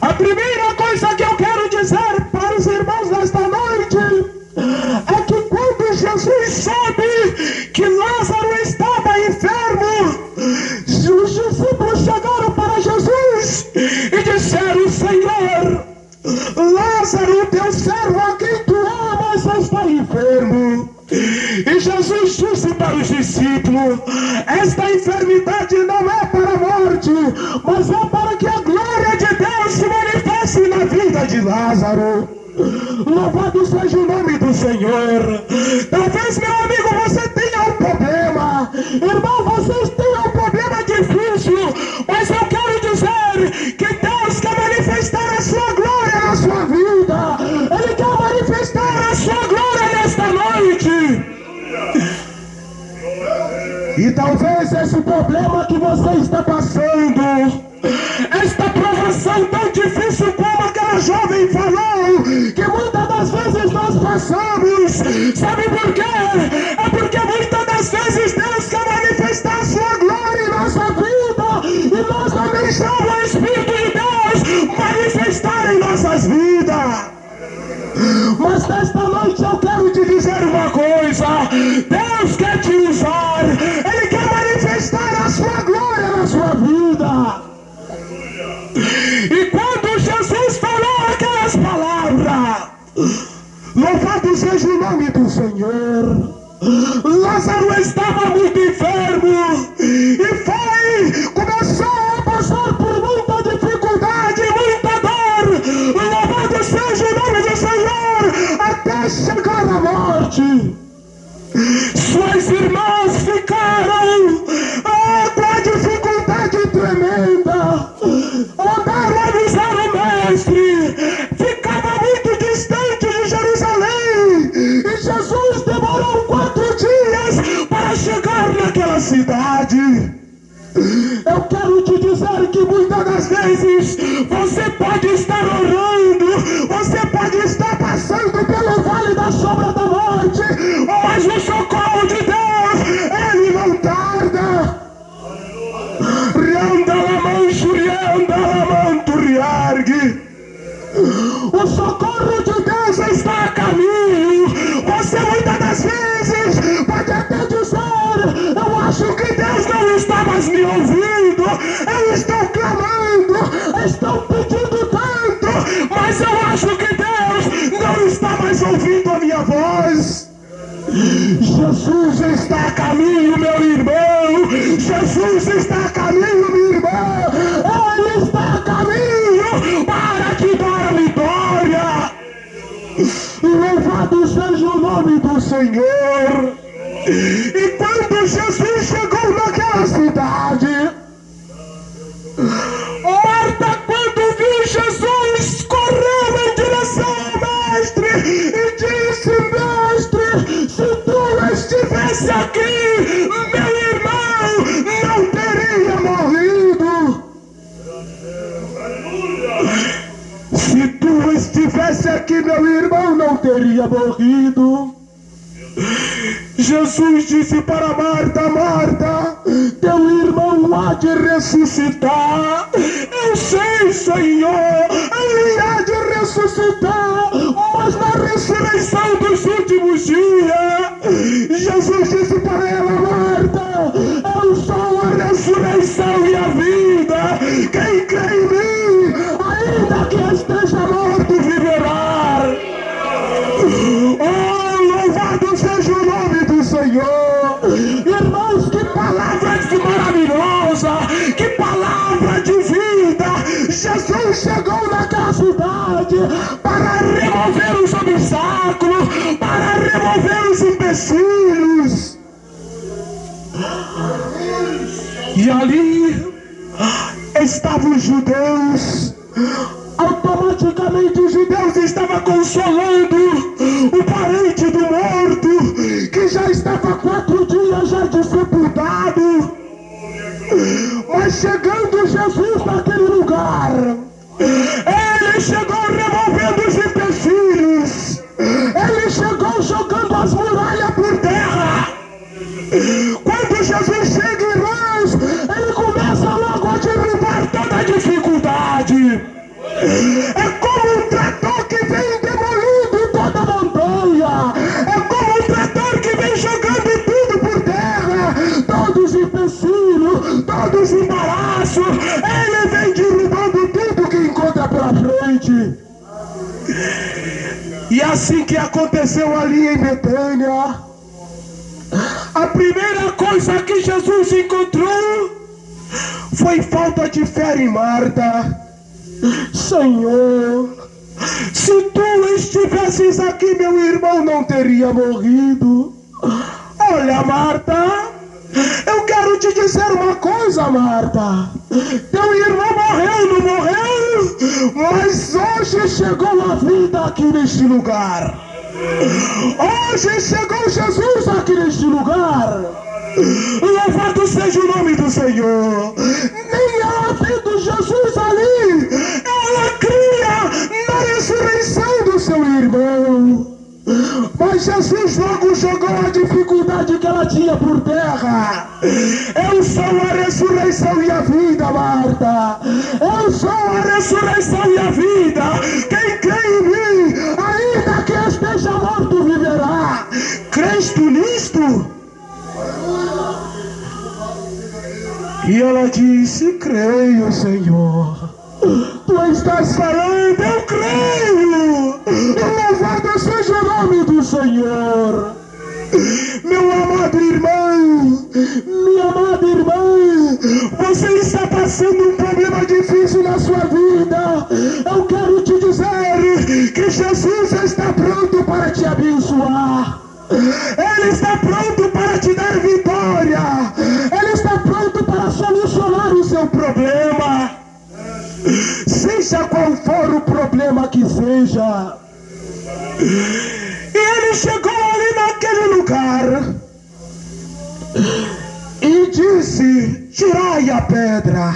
A primeira coisa que eu quero dizer para os irmãos nesta noite é que quando Jesus soube que Lázaro estava enfermo, os discípulos chegaram para Jesus e disseram: Senhor, Lázaro, teu servo a quem tu amas, está enfermo. E Jesus disse para os discípulos: esta enfermidade não é para a morte, mas é para que a glória de Deus se manifeste na vida de Lázaro. Louvado seja o nome do Senhor. Talvez, meu amigo, você tenha um problema. Irmão, vocês têm um problema difícil, mas eu quero dizer que Deus quer manifestar a sua glória na sua vida. Ele quer manifestar a sua glória nesta noite. E talvez esse problema que você está passando, esta provação tão difícil como aquela jovem falou, que muitas das vezes nós passamos, sabe por quê? É porque muitas das vezes Deus quer manifestar a sua glória em nossa vida, e nós não deixamos o Espírito de Deus manifestar em nossas vidas. Mas nesta noite eu quero te dizer uma coisa: Deus quer te usar, Ele quer manifestar a sua glória na sua vida. E quando Jesus falou aquelas palavras, louvado seja o nome do Senhor, Lázaro estava muito enfermo e começou a passar por muita dificuldade, muita dor. Louvado seja o nome do Senhor, até chegar à morte. Suas irmãs ficaram com a dificuldade tremenda. Mandaram avisar o mestre, ficava muito distante de Jerusalém, e Jesus demorou 4 dias para chegar naquela cidade. Eu quero te dizer que muitas das vezes você pode estar orando, você pode estar passando pelo vale da sombra da morte, mas o socorro de Deus, Ele não tarda. O socorro de Deus está a caminho. Você muitas das vezes pode até dizer: eu acho que Deus não está mais me ouvindo, eu estou clamando, estou pedindo tanto, mas eu acho que Deus não está mais ouvindo a minha voz. Jesus está a caminho, meu irmão. Jesus está a caminho, minha irmã. Ele está a caminho para te dar a vitória. Louvado seja o nome do Senhor. E quando Jesus chegou naquela cidade, Marta, quando viu Jesus, correu em direção ao mestre e disse: mestre, se tu estivesse aqui, meu irmão não teria morrido. Se tu estivesse aqui, meu irmão não teria morrido. Jesus disse para Marta: Marta, teu irmão há de ressuscitar. Eu sei, Senhor, ele há de ressuscitar, mas na ressurreição dos últimos dias. Jesus disse para ela: Marta, eu sou a ressurreição e a vida. Quem crê em mim, ainda que esteja morto, viverá. Oh, louvado seja o nome do Senhor. Irmãos, que palavra maravilhosa, que palavra de vida. Jesus chegou naquela cidade para remover os obstáculos, para remover os empecilhos. E ali estavam os judeus. Automaticamente os judeus estavam consolando o parente do morto, que já estava 4 dias já de sepultado. Mas chegando Jesus naquele lugar, ele chegou removendo os empecilhos, ele chegou jogando as muralhas por terra. Quando Jesus chega, irmãos, ele começa logo a derrubar toda a dificuldade. É como um trator que vem demolindo toda a montanha. É como um trator que vem jogando tudo por terra. Todos os empecilhos, todos os embaraços. Ele vem derrubando tudo que encontra pela frente. E assim que aconteceu ali em Betânia, a primeira coisa que Jesus encontrou foi falta de fé em Marta. Senhor, se tu estivesses aqui, meu irmão não teria morrido. Olha, Marta, eu quero te dizer uma coisa, Marta. Teu irmão morreu, não morreu? Mas hoje chegou a vida aqui neste lugar. Hoje chegou Jesus aqui neste lugar. Louvado seja o nome do Senhor. Nem ela vendo Jesus ali, ela cria na ressurreição do seu irmão. Mas Jesus logo jogou a dificuldade que ela tinha por terra. Eu sou a ressurreição e a vida, Marta. Eu sou a ressurreição e a vida. Quem crê em mim, ainda que esteja morto, viverá. Crês tu nisto? E ela disse: creio, Senhor. Tu estás falando, eu creio. Louvado seja o nome do Senhor. Meu amado irmão, minha amada irmã, você está passando um problema difícil na sua vida. Eu quero te dizer que Jesus está pronto para te abençoar. Ele está pronto para te dar vitória. Ele está pronto para solucionar o seu problema. Seja qual for o problema que seja. E ele chegou ali naquele lugar e disse: tirai a pedra.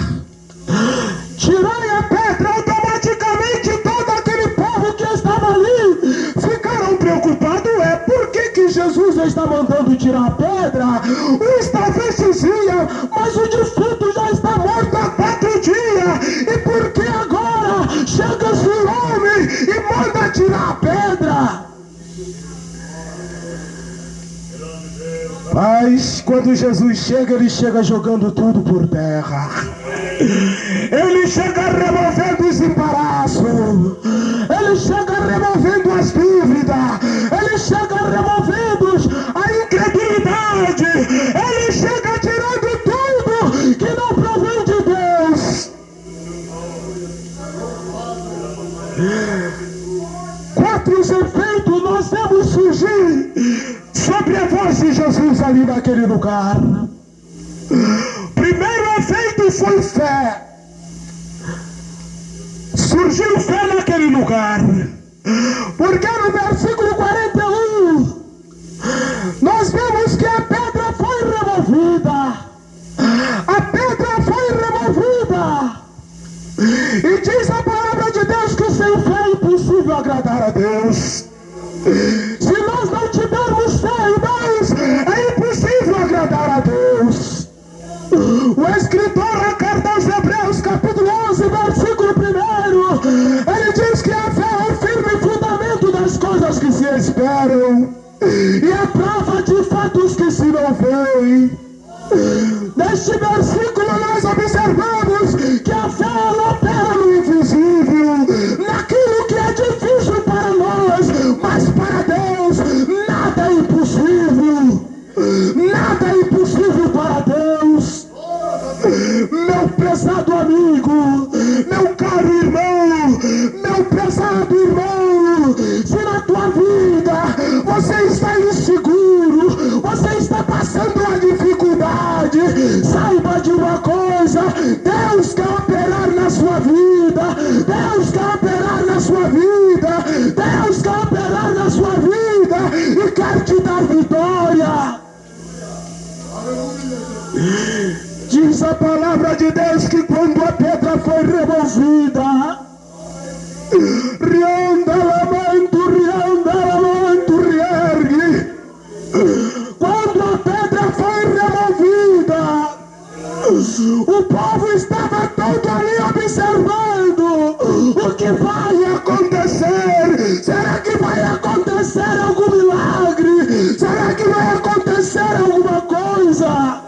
Tirai a pedra. Automaticamente todo aquele povo que estava ali ficaram preocupados. Por que Jesus está mandando tirar a pedra? Uns talvez dizia: mas o defunto já está morto há 4 dias. E por que agora chega-se o homem e manda tirar a pedra? Mas quando Jesus chega, ele chega jogando tudo por terra. Ele chega removendo os embaraços. Ele chega removendo as dúvidas. Ele chega removendo a incredulidade. Ele chega tirando tudo que não provém de Deus. 4 efeitos nós temos surgir sobre a voz de Jesus ali naquele lugar. Primeiro efeito foi fé. Surgiu fé naquele lugar. Porque no versículo 41 nós vemos que a pedra foi removida. A pedra foi removida. E diz a palavra de Deus que sem fé é impossível agradar a Deus. Se nós não tivermos fé, irmãos, é impossível agradar a Deus. O escritor, a carta aos Hebreus, capítulo 11, versículo 1, ele diz que a fé é o firme fundamento das coisas que se esperam e a prova de fatos que se não veem. Neste versículo nós observamos que a fé ela opera no invisível, naquilo que é difícil para nós, mas para Deus nada é impossível. Nada é impossível para Deus. Meu prezado amigo, meu caro irmão, meu prezado irmão, se na tua vida você está inseguro, você está passando uma dificuldade, saiba de uma coisa: Deus quer operar na sua vida. Deus quer operar na sua vida. Deus quer operar na sua vida e quer te dar vitória. Diz a palavra de Deus que quando a pedra foi removida, quando a pedra foi removida, o povo estava todo ali observando o que vai acontecer? Será que vai acontecer algum milagre? Será que vai acontecer alguma coisa?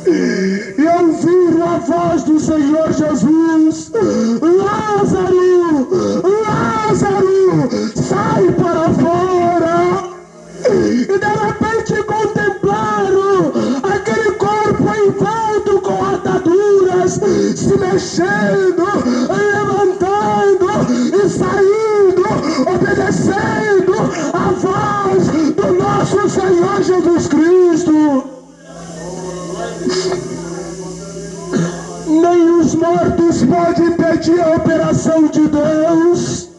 E ouviram a voz do Senhor Jesus: Lázaro, Lázaro, sai para fora. E de repente contemplaram aquele corpo envolto com ataduras, se mexendo, levantando e saindo, obedecendo a voz do nosso Senhor Jesus Cristo. Nem os mortos podem impedir a operação de Deus.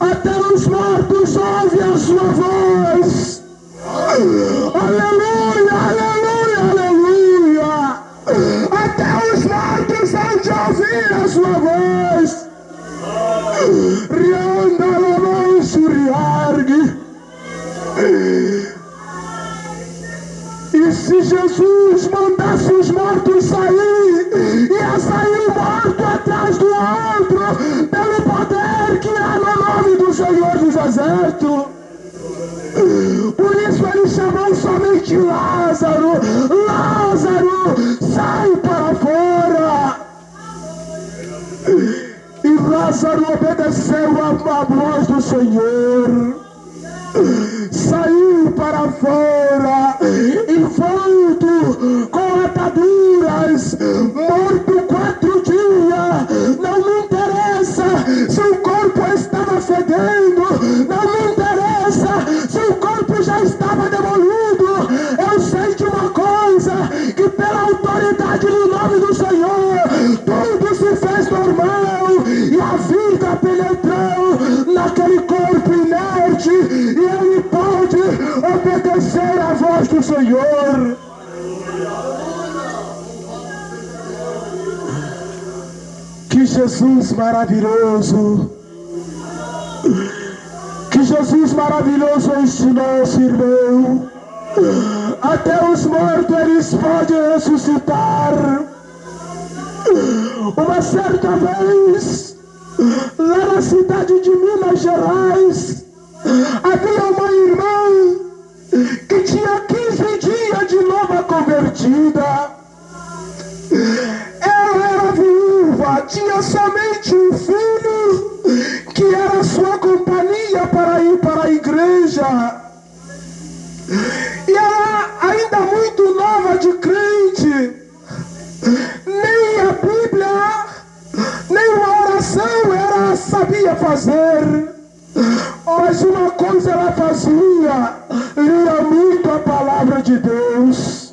Até os mortos ouvem a sua voz. Aleluia, aleluia, aleluia. Até os mortos hão de ouvir a sua voz. Rianda lamão suriargue. E se Jesus mandasse os mortos sair, ia sair um morto atrás do outro, pelo poder que há no nome do Senhor dos Exércitos. Por isso ele chamou somente Lázaro: Lázaro, sai para fora. E Lázaro obedeceu a voz do Senhor. Saiu para fora, envolto com ataduras, morto 4 dias. Não me interessa se o corpo estava fedendo, não me interessa se o corpo já estava demolido. Eu sei de uma coisa, que pela autoridade no nome do Senhor, tudo se fez normal e a vida penetrou naquele corpo inerte, e ele pode obedecer à voz do Senhor. Que Jesus maravilhoso, que Jesus maravilhoso é este nosso irmão. Até os mortos eles podem ressuscitar. Uma certa vez, lá na cidade de Minas Gerais, havia uma irmã que tinha 15 dias de nova convertida. Ela era viúva, tinha somente um filho que era sua companhia para ir para a igreja. E ela, ainda muito nova de crente, nem a Bíblia, nem uma oração ela sabia fazer. Mas uma coisa ela fazia: lia muito a palavra de Deus.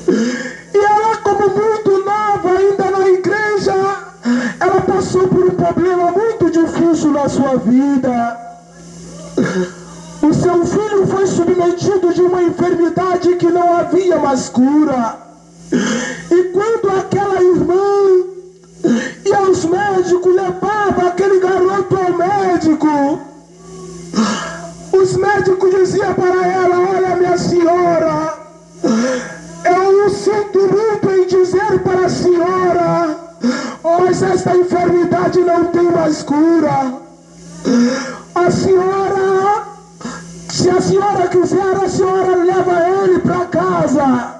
E ela, como muito nova ainda na igreja, ela passou por um problema muito difícil na sua vida. O seu filho foi submetido de uma enfermidade que não havia mais cura. E quando aquela irmã ia aos médicos, levava aquele garoto ao médico, os médicos diziam para ela: olha, minha senhora, eu sinto muito em dizer para a senhora, mas esta enfermidade não tem mais cura. A senhora, se a senhora quiser, a senhora leva ele para casa,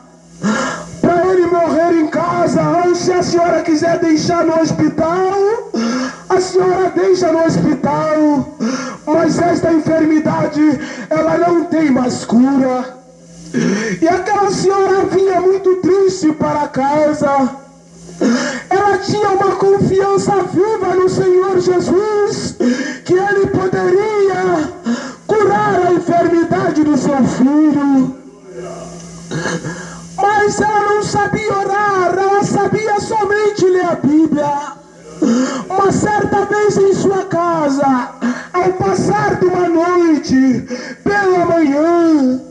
para ele morrer em casa. Ou se a senhora quiser deixar no hospital, a senhora deixa no hospital. Mas esta enfermidade, ela não tem mais cura. E aquela senhora vinha muito triste para casa. Ela tinha uma confiança viva no Senhor Jesus, que Ele poderia curar a enfermidade do seu filho. Mas ela não sabia orar, ela sabia somente ler a Bíblia. Uma certa vez em sua casa, ao passar de uma noite, pela manhã,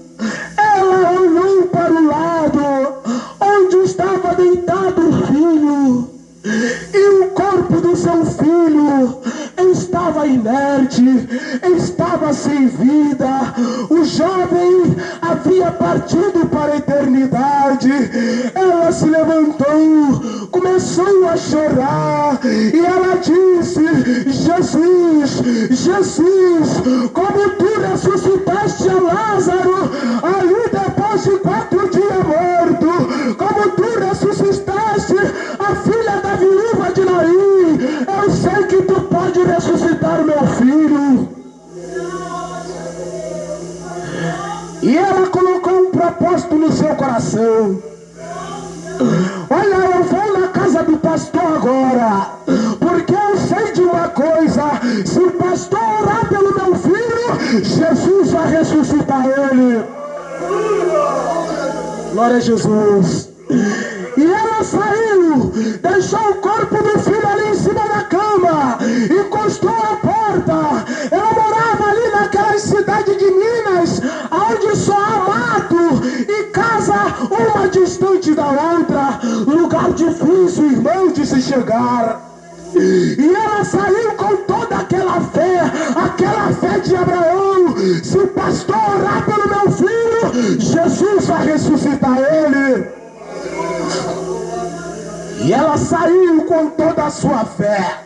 ela olhou para o lado, onde estava deitado o filho, e o corpo do seu filho estava inerte, estava sem vida. O jovem havia partido para a eternidade. Ela se levantou, começou a chorar, e ela disse: Jesus, Jesus, como tu ressuscitaste a Lázaro ali depois de 4 dias morto, como tu ressuscitaste a filha da viúva de Naim, eu sei que tu pode ressuscitar meu filho. E ela colocou um propósito no seu coração: olha, eu vou na casa do pastor agora, porque eu sei de uma coisa: se o pastor orar pelo meu filho, Jesus vai ressuscitar ele. Glória a Jesus. E ela saiu, deixou o corpo do filho ali em cima da cama, encostou a porta. Ela morava ali naquela cidade de Minas, onde só há mato e casa uma distante da outra, lugar difícil, irmão, de se chegar. E ela saiu com toda aquela fé de Abraão: se o pastor orar pelo meu filho, Jesus vai ressuscitar ele. E ela saiu com toda a sua fé,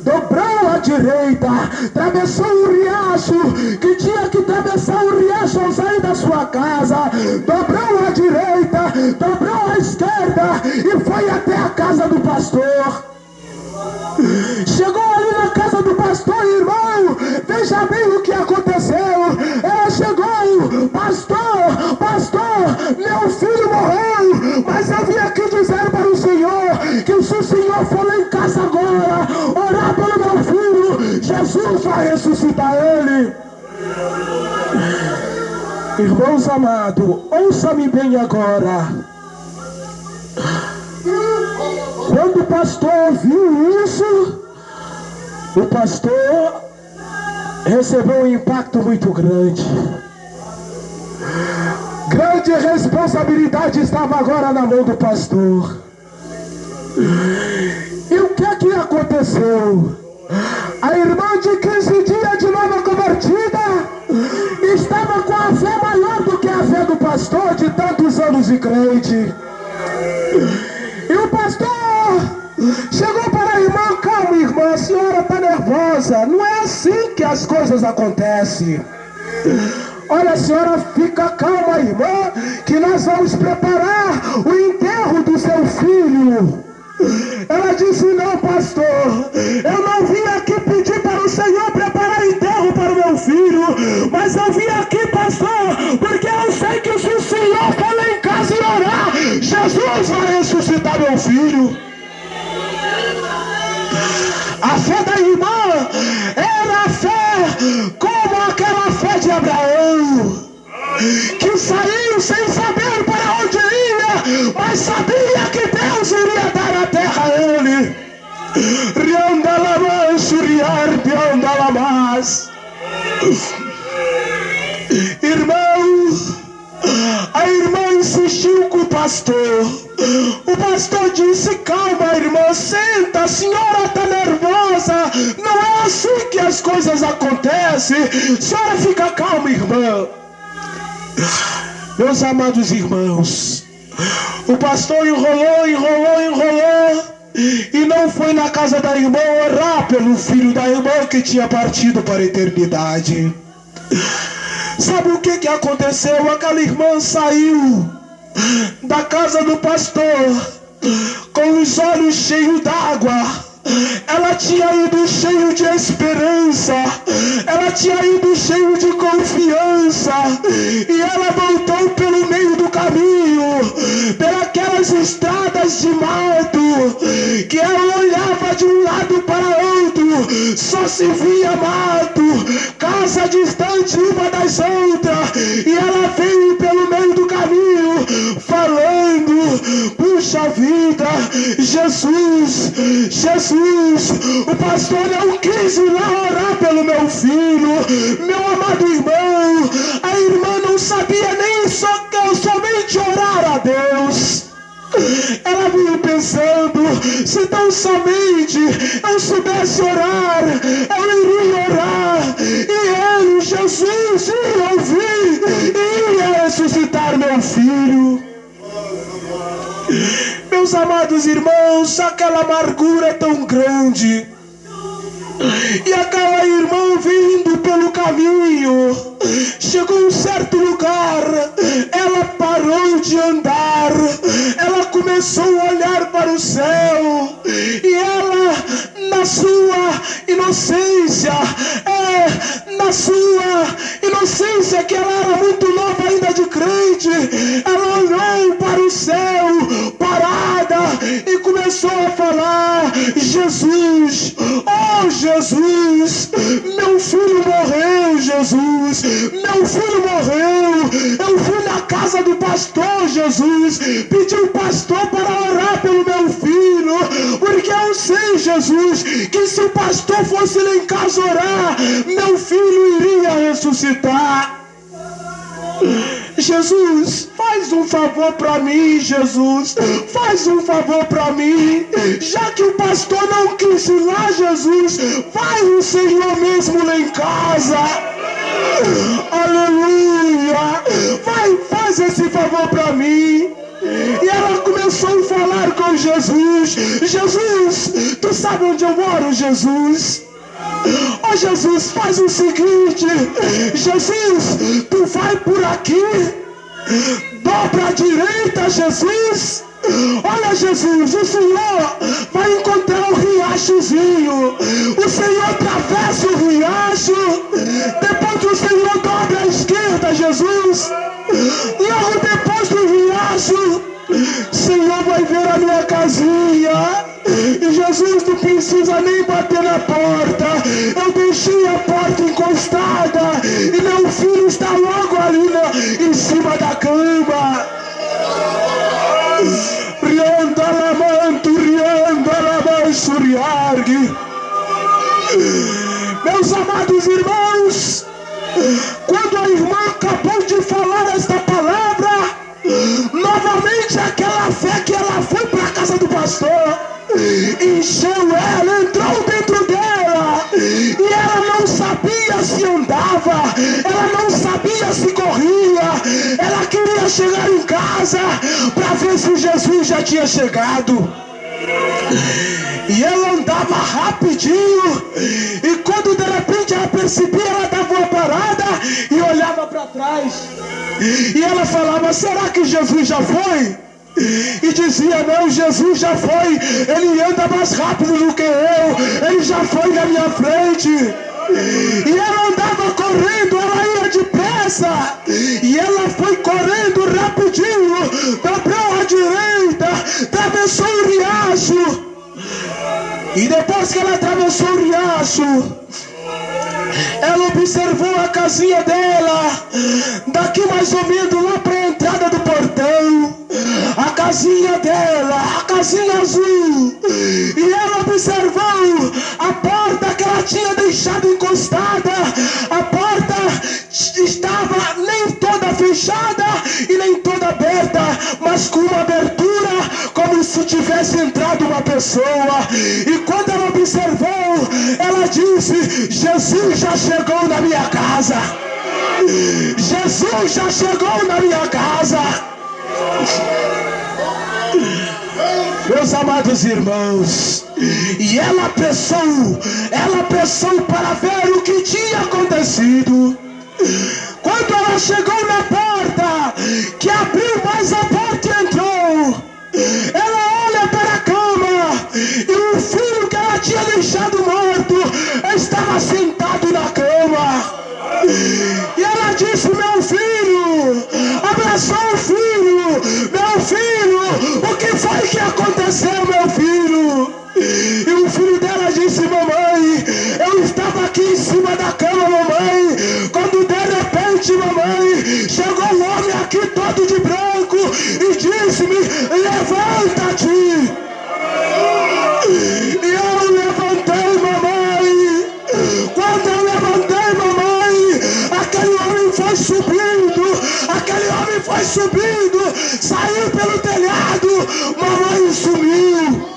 dobrou à direita, atravessou o riacho, que tinha que atravessar o riacho ao sair da sua casa, dobrou à direita, dobrou à esquerda e foi até a casa do pastor. Chegou ali na casa do pastor, irmão, veja bem o que aconteceu. Ela chegou: pastor, meu filho morreu, mas eu vim aqui dizer para o senhor que se o senhor for lá em casa agora, orar pelo meu filho, Jesus vai ressuscitar ele. Irmãos amados, ouça-me bem agora. Quando o pastor ouviu isso, o pastor recebeu um impacto muito grande. Grande responsabilidade estava agora na mão do pastor. E o que aconteceu? A irmã de 15 dias de nova convertida estava com a fé maior do que a fé do pastor de tantos anos de crente. E o pastor chegou para a irmã: calma, irmã, a senhora está nervosa, não é assim que as coisas acontecem. Olha, a senhora fica calma, irmã, que nós vamos preparar o enterro do seu filho. Ela disse: não, pastor, eu não vim aqui pedir para o senhor preparar enterro para o meu filho, mas eu vim aqui, pastor, porque eu sei que se o senhor for lá em casa e orar, Jesus vai ressuscitar meu filho. A fé da irmã era a fé como aquela fé de Abraão, que saiu sem saber para onde ia, mas sabia que Deus iria dar a terra a ele. Irmão, a irmã insistiu com o pastor. O pastor disse: calma, irmã, senta, a senhora está nervosa, não é assim que as coisas acontecem, a senhora fica calma, irmã. Meus amados irmãos, o pastor enrolou e não foi na casa da irmã orar pelo filho da irmã que tinha partido para a eternidade. Sabe o que aconteceu? Aquela irmã saiu da casa do pastor com os olhos cheios d'água. Ela tinha ido cheio de esperança, ela tinha ido cheio de confiança, e ela voltou pelo meio do caminho, pelas estradas de mato, que ela olhava de um lado para outro, só se via mato, casa distante uma das outras, e ela veio pelo meio do caminho, falando: puxa vida, Jesus, o pastor não quis ir lá orar pelo meu filho. Meu amado irmão, a irmã não sabia nem somente orar a Deus. Ela veio pensando: se tão somente eu soubesse orar, eu iria orar, e ele, Jesus, ia ouvir e ia ressuscitar meu filho. Meus amados irmãos, aquela amargura é tão grande, caminho, chegou a um certo lugar, ela parou de andar, ela começou a olhar para o céu, e ela, na sua inocência, que ela era muito nova ainda de crente, ela olhou para o céu, parada, e começou a falar: Jesus, oh Jesus, meu filho morreu, Jesus, meu filho morreu, eu fui na casa do pastor, Jesus, pedi o pastor para orar pelo meu filho, porque eu sei, Jesus, que se o pastor fosse lá em casa orar, meu filho iria ressuscitar. Jesus, faz um favor para mim, Jesus, faz um favor para mim, já que o pastor não quis ir lá, Jesus, vai o Senhor mesmo lá em casa, aleluia, vai, faz esse favor para mim. E ela começou a falar com Jesus: Jesus, tu sabe onde eu moro, Jesus? Oh Jesus, faz o seguinte, Jesus, tu vai por aqui, dobra à direita, Jesus. Olha, Jesus, o Senhor vai encontrar um riachozinho, o Senhor atravessa o riacho, depois o Senhor dobra à esquerda, Jesus, logo depois do riacho, o Senhor vai ver a minha casinha, e Jesus não precisa nem bater na porta, eu deixei a porta encostada, e meu filho está logo ali em cima da cama. Meus amados irmãos, quando a irmã acabou de falar esta palavra, novamente aquela fé que ela foi para a casa do pastor encheu ela, entrou dentro dela, e ela não sabia se andava, ela não sabia se corria, ela queria chegar em casa para ver se Jesus já tinha chegado. E ela andava rapidinho, e quando de repente ela percebia, ela dava uma parada e olhava para trás, e ela falava: será que Jesus já foi? E dizia: não, Jesus já foi, ele anda mais rápido do que eu, ele já foi na minha frente. E ela andava correndo, ela ia depressa, e ela foi correndo rapidinho, dobrou à direita, atravessou o riacho, e depois que ela atravessou o riacho, ela observou a casinha dela, daqui mais ou menos lá para a entrada do portão, a casinha dela, a casinha azul, e ela observou a porta que ela tinha deixado encostada, a porta estava nem toda fechada e nem toda aberta, mas com uma abertura como se tivesse entrado uma pessoa. E quando ela observou, ela disse: Jesus já chegou na minha casa, Jesus já chegou na minha casa. Meus amados irmãos, e ela pensou para ver o que tinha acontecido. Quando ela chegou na porta, que abriu mais a porta e entrou, ela olha para a cama, e o filho que ela tinha deixado morto estava sentado na cama. E ela disse: meu filho, abraçou o filho, meu filho, o que foi que aconteceu, meu filho? E o filho dela disse: mamãe, eu estava aqui em cima da cama, mamãe, quando de repente, mamãe, chegou um homem aqui todo de branco e disse-me: levanta-te. E eu levantei, mamãe. Quando eu levantei, mamãe, aquele homem foi subindo, saiu pelo telhado, mamãe sumiu.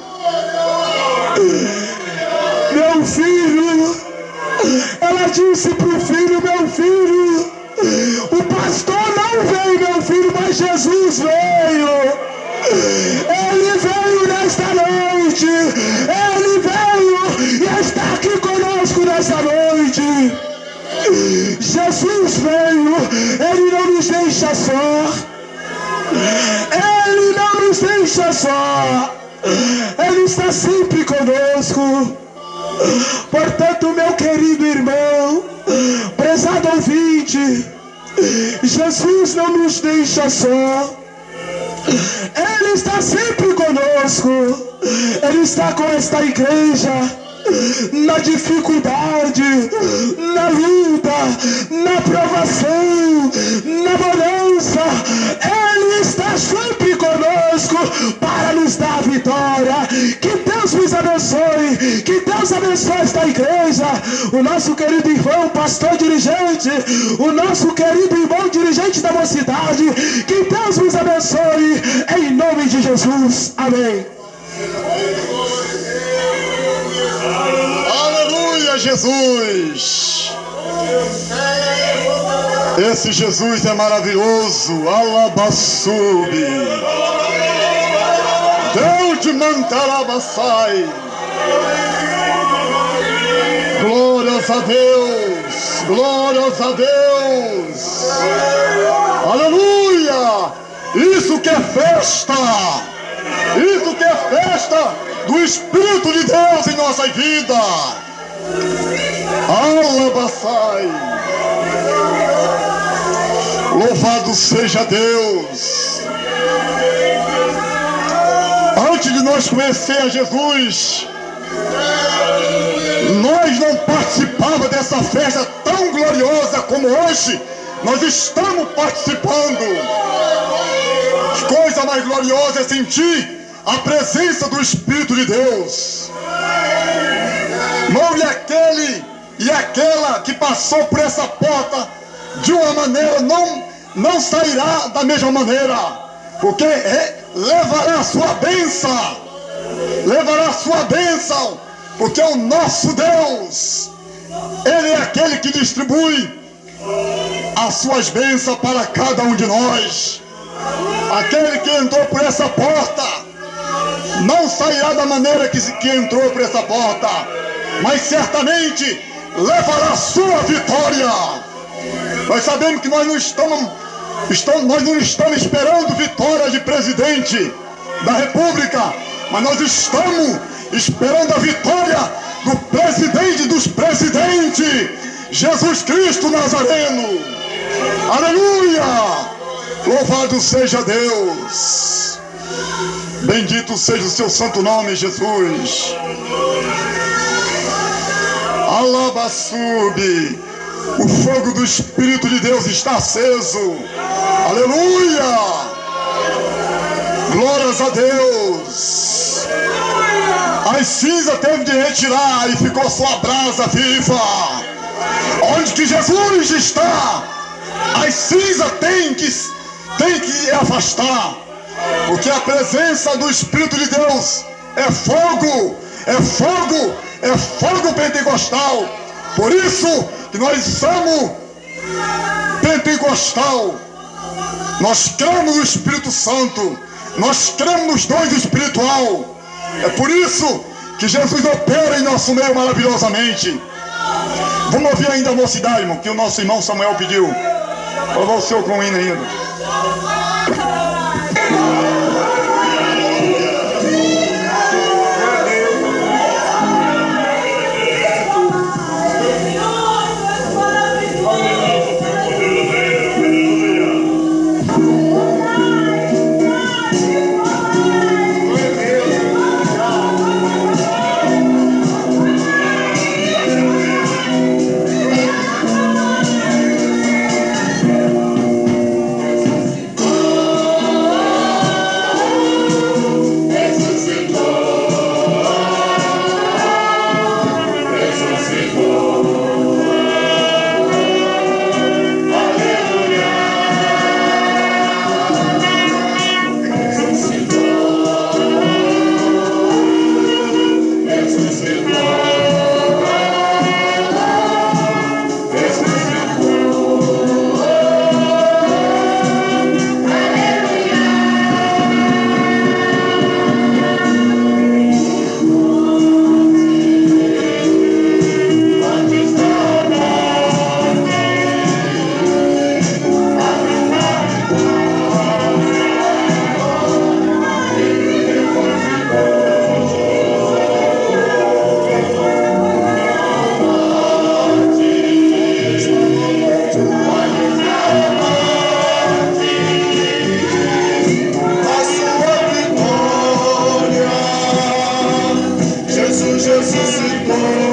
Meu filho, ela disse pro filho: meu filho, o pastor não veio, meu filho, mas Jesus veio. Ele veio nesta noite, ele veio e está aqui conosco nesta noite. deixa só. Ele não nos deixa só. Ele está sempre conosco. Portanto, meu querido irmão, prezado ouvinte, Jesus não nos deixa só. Ele está sempre conosco. Ele está com esta igreja na dificuldade, na luta, na provação, na bonança. Ele está sempre conosco para nos dar a vitória. Que Deus nos abençoe. Que Deus abençoe esta igreja. O nosso querido irmão, pastor dirigente, o nosso querido irmão dirigente da mocidade. Que Deus nos abençoe em nome de Jesus. Amém. Aleluia, Jesus. Esse Jesus é maravilhoso. Alabassube. Deus de Mantalabassai. Glórias a Deus. Glórias a Deus. Aleluia. Isso que é festa. Isso que é festa do Espírito de Deus em nossa vida. Alabassai. Louvado seja Deus. Antes de nós conhecer a Jesus, nós não participávamos dessa festa tão gloriosa como hoje nós estamos participando. Coisa mais gloriosa é sentir a presença do Espírito de Deus. Não, e aquele e aquela que passou por essa porta de uma maneira não sairá da mesma maneira, porque levará a sua bênção, levará a sua bênção, porque o nosso Deus, Ele é aquele que distribui as suas bênçãos para cada um de nós. Aquele que entrou por essa porta não sairá da maneira que entrou por essa porta, mas certamente levará a sua vitória. Nós sabemos que nós não estamos esperando vitória de presidente da República, mas nós estamos esperando a vitória do presidente dos presidentes, Jesus Cristo Nazareno. Aleluia! Louvado seja Deus. Bendito seja o seu santo nome, Jesus. Alabassube. O fogo do Espírito de Deus está aceso. Aleluia. Glórias a Deus. As cinzas teve de retirar e ficou só a brasa viva. Onde que Jesus está, as cinzas tem que afastar, porque a presença do Espírito de Deus é fogo, é fogo, é fogo pentecostal. Por isso que nós somos pentecostal. Nós cremos no Espírito Santo, nós cremos nos dons espiritual. É por isso que Jesus opera em nosso meio maravilhosamente. Vamos ouvir ainda a mocidade, irmão, que o nosso irmão Samuel pediu. Louvar o Senhor com o hino ainda. ressuscitou.